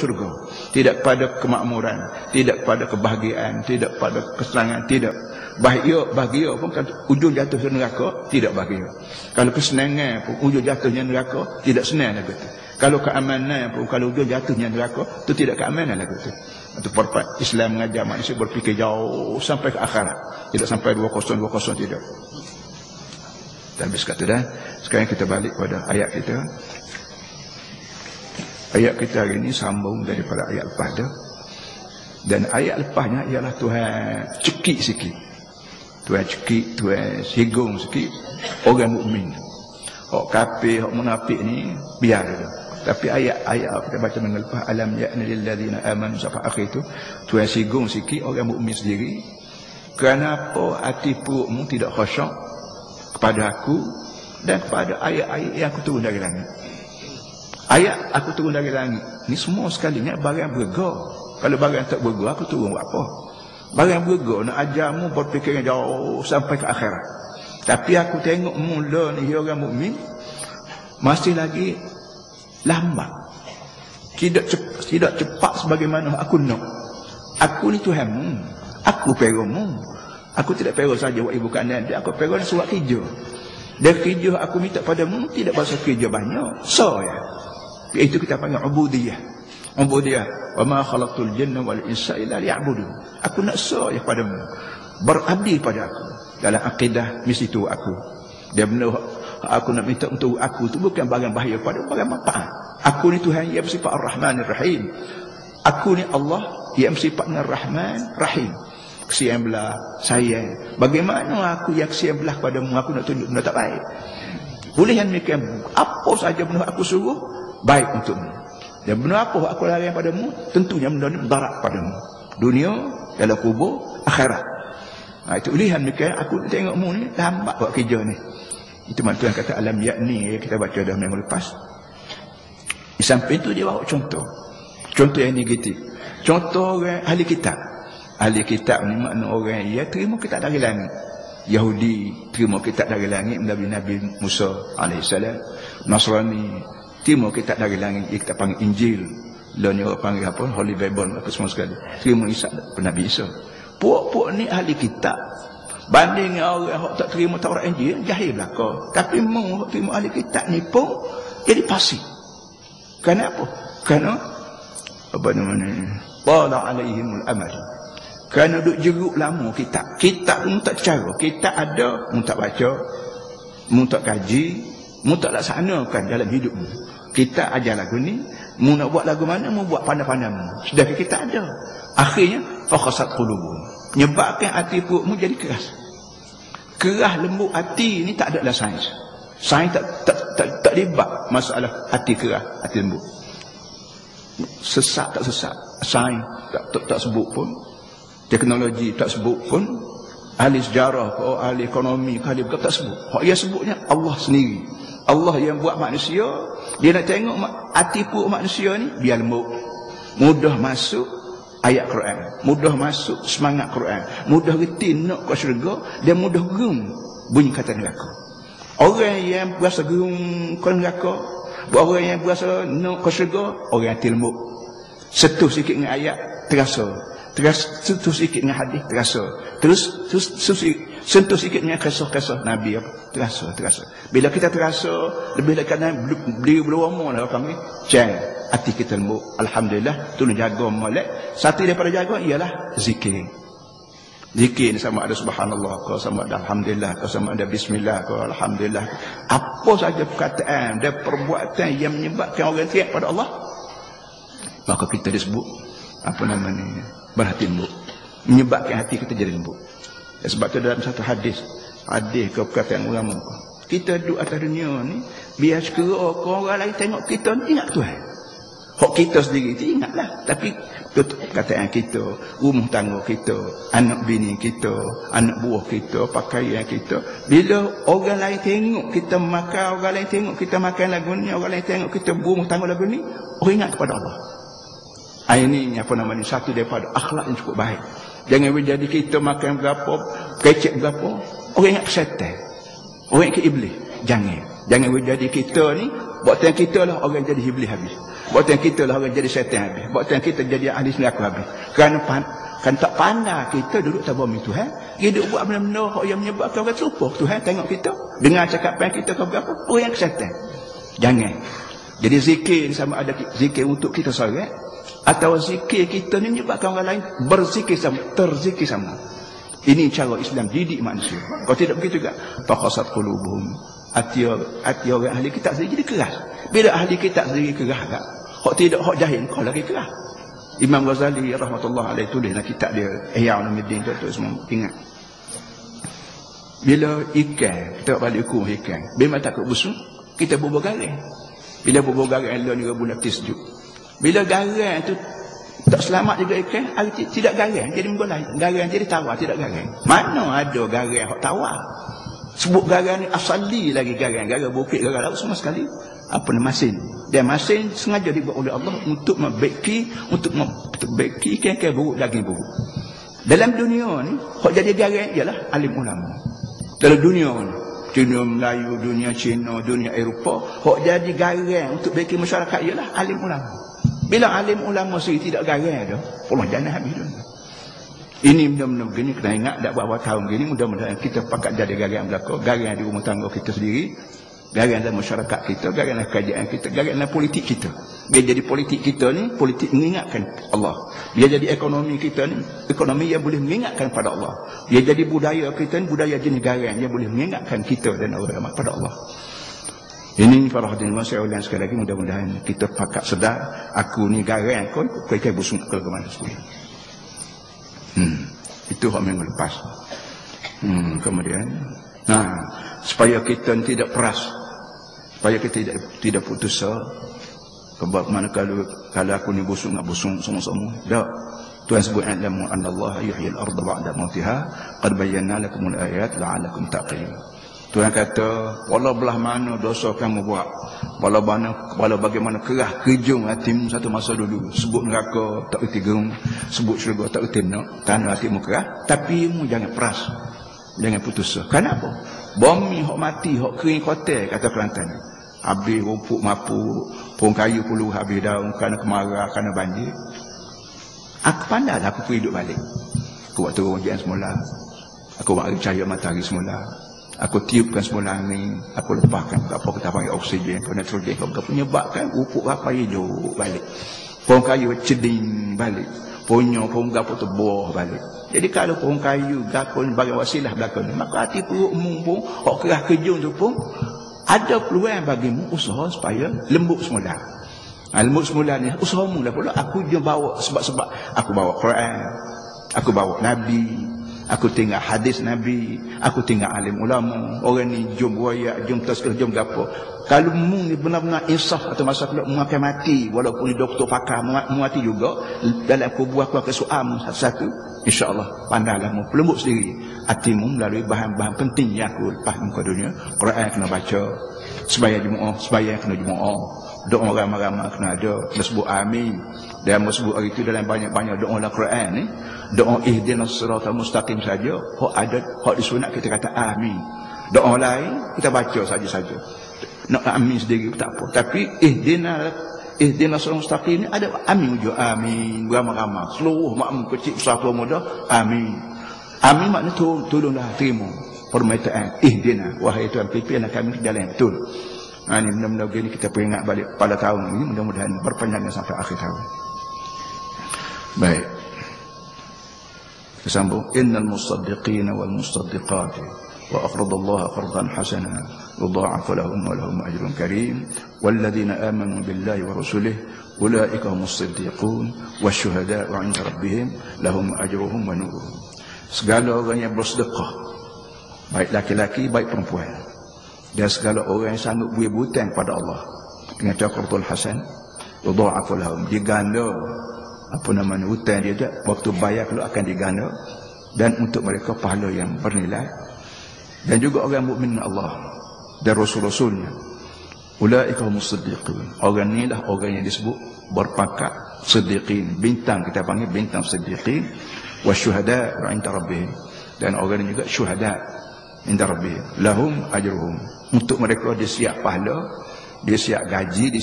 syurga, tidak pada kemakmuran, tidak pada kebahagiaan, tidak pada kesenangan, tidak bahagia pun kan ujung jatuh ke neraka, tidak bahagia. Kalau kesenangan pun ujung jatuhnya neraka, tidak senang lagu tu. Kalau keamanan pun kalau ujung jatuhnya neraka, itu tidak keamanan lagu tu. Itu perpat Islam mengajar manusia berfikir jauh sampai ke akhirat, tidak sampai 2020 tidak. Dan habis kata dah. Sekarang kita balik pada ayat kita. Ayat kita hari ini sambung daripada ayat lepas dah. Dan ayat lepasnya ialah Tuhan cekik sikit. Tuhan cekik, Tuhan singgung sikit orang mukmin. Hak kafir, hak munafik ni biar dah. Tapi ayat-ayat kita baca minggu lepas, alam ya'ni lil ladzina amanu sampai akhir tu, Tuhan singgung sikit orang mukmin sendiri. Kenapa hati perutmu tidak khusyuk kepada aku dan kepada ayat-ayat yang aku turun dari langit. Ayat aku turun dari langit ni semua sekalinya barang berga. Kalau barang tak berga, aku turun buat apa? Barang berga nak ajarmu berfikiran jauh sampai ke akhirat. Tapi aku tengok mula ni orang mukmin masih lagi lambat. Tidak cepat sebagaimana aku nak. Aku ni Tuhanmu, aku peromu. Aku tidak pero saja buat ibu kanan, aku pero surat kerja. Dan kerja aku minta padamu tidak bahasa kerja banyak. So ya. Itu kita panggil ubudiyah. Ubudiyah. Wa ma khalaqtul jinna wal insa illa liya'budun. Aku nak so ya padamu. Berabdi pada aku. Dalam akidah misi tu aku. Dia benda aku nak minta untuk aku tu bukan barang bahaya pada barang manfaat. Aku ni Tuhan yang bersifat Ar-Rahmanir Rahim. Aku ni Allah yang bersifat Ar-Rahman Rahim. Kesian belah sayang. Bagaimana aku yang kesian belah padamu, aku nak tunjuk benda tak baik. Bolehan demikian, apa saja benda aku suruh baik untukmu. Dan benda apa aku larang padamu, tentunya benda ni mudarat padamu. Dunia, dalam kubur, akhirat. Itu ulihan demikian, aku tengokmu ni lambat buat kerja ni. Itu makna Tuhan kata alam yakni, kita baca dah minggu lepas. Di samping tu dia bawa contoh. Contoh yang negatif. Contoh orang ahli kitab. Ahli kitab ni makna orang yang terima kitab dari langit. Yahudi terima kitab dari langit Nabi Musa alaihissalam. Nasrani terima kitab dari langit yang kita panggil Injil. Lain orang panggil apa? Holy Bible apa semua sekali. Terima Isa Nabi Isa. Puak-puak ni ahli kitab. Banding orang yang tak terima Taurat Injil jahil belaka. Tapi mau terima ahli kitab ni pun jadi pasif. Kenapa? Kerana apa namanya? Qala alaihimul amal. Kerana duk jeruk lama kitab. Kitab mu tak cara. Kitab ada, mu tak baca, mu tak kaji, mu tak laksanakan dalam hidupmu. Kitab ajar lagu ni, mu nak buat lagu mana, mu buat pandai-pandaimu. Sedangkan kitab ada. Akhirnya fakhasat qulubum. Menyebabkan hati perutmu jadi keras. Keras lembut hati ni tak ada lah sains. Sains tak libat masalah hati keras, hati lembut. Sesat tak sesat. Sains tak sebut pun. Teknologi tak sebut pun. Ahli sejarah, ahli ekonomi, ahli berkata tak sebut. Hak ia sebutnya Allah sendiri. Allah yang buat manusia, dia nak tengok hati perut manusia ni biar lembut. Mudah masuk ayat Quran, mudah masuk semangat Quran, mudah reti nak ke syurga, dan mudah gerum bunyi kata neraka. Orang yang berasa gerum ke neraka, orang yang berasa nak ke syurga, orang yang lembut. Setuh sikit dengan ayat terasa. Sentuh sikit dengan hadis terasa. Terus sentuh sikit dengan kisah-kisah Nabi apa terasa. Bila kita terasa lebih dekat beli berlama lah kami cang hati kita lembut. Alhamdulillah tolong jaga molek. Satu daripada jaga ialah zikir. Zikir ni sama ada subhanallah ke, sama ada alhamdulillah ke, sama ada bismillah ke, alhamdulillah. Apa saja perkataan dan perbuatan yang menyebabkan orang taat pada Allah, maka kita disebut apa namanya berhati lembut, menyebabkan hati kita jadi lembut. Sebab tu dalam satu hadis ke perkataan ulama, kita duduk atas dunia ni biar sekera orang lain tengok kita ni ingat Tuhan. Hak kita sendiri tu ingatlah, tapi perkataan kita, rumah tangga kita, anak bini kita, anak buah kita, pakaian kita, bila orang lain tengok kita makan, orang lain tengok kita makan lagu ni, orang lain tengok kita rumah tangga lagu ni, orang ingat kepada Allah. Ini apa namanya satu daripada akhlak yang cukup baik. Jangan jadi kita makan berapa, kecek berapa, orang ingat syaitan, orang ingat iblis. Jangan jadi kita ni Buatan kita lah orang jadi iblis habis. Buatan kita lah orang jadi syaitan habis. Buatan kita jadi ahli neraka habis. Kerana kan tak pandai kita duduk tabah mi Tuhan. Hidup buat benda-benda yang menyebabkan orang terlupa. Tuhan tengok kita. Dengar cakapan kita ke berapa. Orang yang syaitan. Jangan. Jadi zikir sama ada zikir untuk kita seorang. Atau zikir kita ni menyebabkan orang lain berzikir sama. Terzikir sama. Ini cara Islam didik manusia. Kalau tidak begitu juga. Taqasat qulubuhum. Hati orang ahli kitab sendiri jadi keras. Bila ahli kitab sendiri keras tak? Hak tidak, hak jahil kau lagi keras. Imam Ghazali rahmatullah alaihi tulis dalam kitab dia Ihya Ulumuddin tu semua ingat. Bila ikan, kita balik hukum ikan. Bila takut busuk, kita bubuh garang. Bila bubuh garang Allah ni bulan sejuk. Bila garang tu tak selamat juga ikan, tidak garang jadi menggolai. Garang jadi tawar, tidak garang. Mana ada garang hak tawar? Sebut garang ni asali lagi garang bukit, garang laut semua sekali. Apa nama masin? Dan masin sengaja dibuat oleh Allah untuk membaiki ikan-ikan buruk, daging buruk. Dalam dunia ni, hak jadi garang ialah alim ulama. Dalam dunia ni, dunia Melayu, dunia Cina, dunia Eropah, hak jadi garang untuk baiki masyarakat ialah alim ulama. Bila alim ulama sendiri tidak garang dah, Allah jangan habis dunia. Ini benda-benda begini kena ingat dak berapa tahun begini, mudah-mudahan kita pakat jadi garang belaka, garang di rumah tangga kita sendiri, garang dalam masyarakat kita, garang dalam kerajaan kita, garang dalam politik kita. Dia jadi politik kita ni, politik mengingatkan Allah. Dia jadi ekonomi kita ni, ekonomi yang boleh mengingatkan pada Allah. Dia jadi budaya kita ni, budaya jenis garang yang boleh mengingatkan kita dan orang pada Allah. Ini para hadirin saya ulang sekali lagi, mudah-mudahan kita pakat sedar, aku ni garang kau ikan busuk ke mana sekali. Itu hak minggu lepas. Kemudian supaya kita tidak peras, supaya kita tidak putus asa. Sebab mana kalau aku ni busuk nak busuk semua-semua. Tak. Tuhan sebut alamu annallaha yuhyil arda ba'da mautiha qad bayyana lakumul ayat la'allakum taqilun. Tuhan kata, walau belah mana dosa kamu buat, walau bagaimana kerah kejung hatimu satu masa dulu, sebut neraka tak erti gerung, sebut syurga tak erti nak, tanah hatimu kerah, tapi mu jangan peras, jangan putus asa. Kenapa? Bumi hok mati, hok kering kotel, kata Kelantan. Habis rumput mapu, pohon kayu puluh habis daun, kerana kemarau, kerana banjir. Aku pandai lah aku hidup balik. Aku buat turun hujan semula, aku buat cahaya matahari semula, aku tiupkan semula angin, aku lepaskan apa kita panggil oksigen, nitrogen, apa menyebabkan rumput apa hidup balik. Pohon kayu ceding balik, pohon gapo tu buah balik. Jadi kalau pohon kayu gapo bagi wasilah belakang, maka hati perutmu pun, hok kerah kejung tu pun ada peluang bagimu usaha supaya lembut semula. Lembut semula ni usahamu lah pula. Aku je bawa sebab aku bawa Quran, aku bawa Nabi, aku tengok hadis Nabi, aku tengok alim ulama. Orang ni jom buaya, jom tazkir, jom gapo. Kalau mu ni benar-benar insaf atau masa kalau mu akan mati, walaupun ni doktor pakar mu mati juga, dalam kubur aku akan soal satu-satu, insya-Allah pandailah mu pelembut sendiri hatimu melalui bahan-bahan penting yang aku lepas muka dunia. Quran kena baca, sembahyang kena jemaah, doa ramai-ramai kena ada, disebut amin. Dan disebut hari itu dalam banyak-banyak doa dalam Quran ni, doa ihdinas siratal mustaqim saja, hak disunat kita kata amin. Doa lain kita baca saja-saja. Nak amin sendiri tak apa. Tapi ihdinas siratal mustaqim ni ada amin juga, amin ramai-ramai. Seluruh makmum kecil besar tua muda, amin. Amin maknanya tolonglah terima permintaan ihdina, wahai Tuhan pimpinlah kami ke jalan yang betul. Ini benda-benda begini kita peringat balik pada tahun ini, mudah-mudahan berpanjangnya sampai akhir tahun. Baik, kita sambung. Innal musaddiqina wal musaddiqati wa aqradallaha qardan hasana yudha'afu lahum wa lahum ajrun karim walladzina amanu billahi wa rasulih ulaika humus siddiqun wasyuhada'u 'inda rabbihim lahum ajruhum wa nuruhum. Segala orang yang bersedekah, baik laki-laki baik perempuan, dan segala orang yang sanggup beri hutang pada Allah dengan qardul hasan yudha'afu lahum, diganda hutang dia tak, waktu bayar kalau akan diganda, dan untuk mereka pahala yang bernilai. Dan juga orang mukmin Allah dan rasul-rasulnya, ulaika humus siddiqun, orang ni lah orang yang disebut berpangkat siddiqin, bintang, kita panggil bintang siddiqin, wasyuhada 'inda rabbihim, dan orang ini juga syuhada 'inda rabbihim, lahum ajruhum, untuk mereka dia siap pahala Dia siap gaji, dia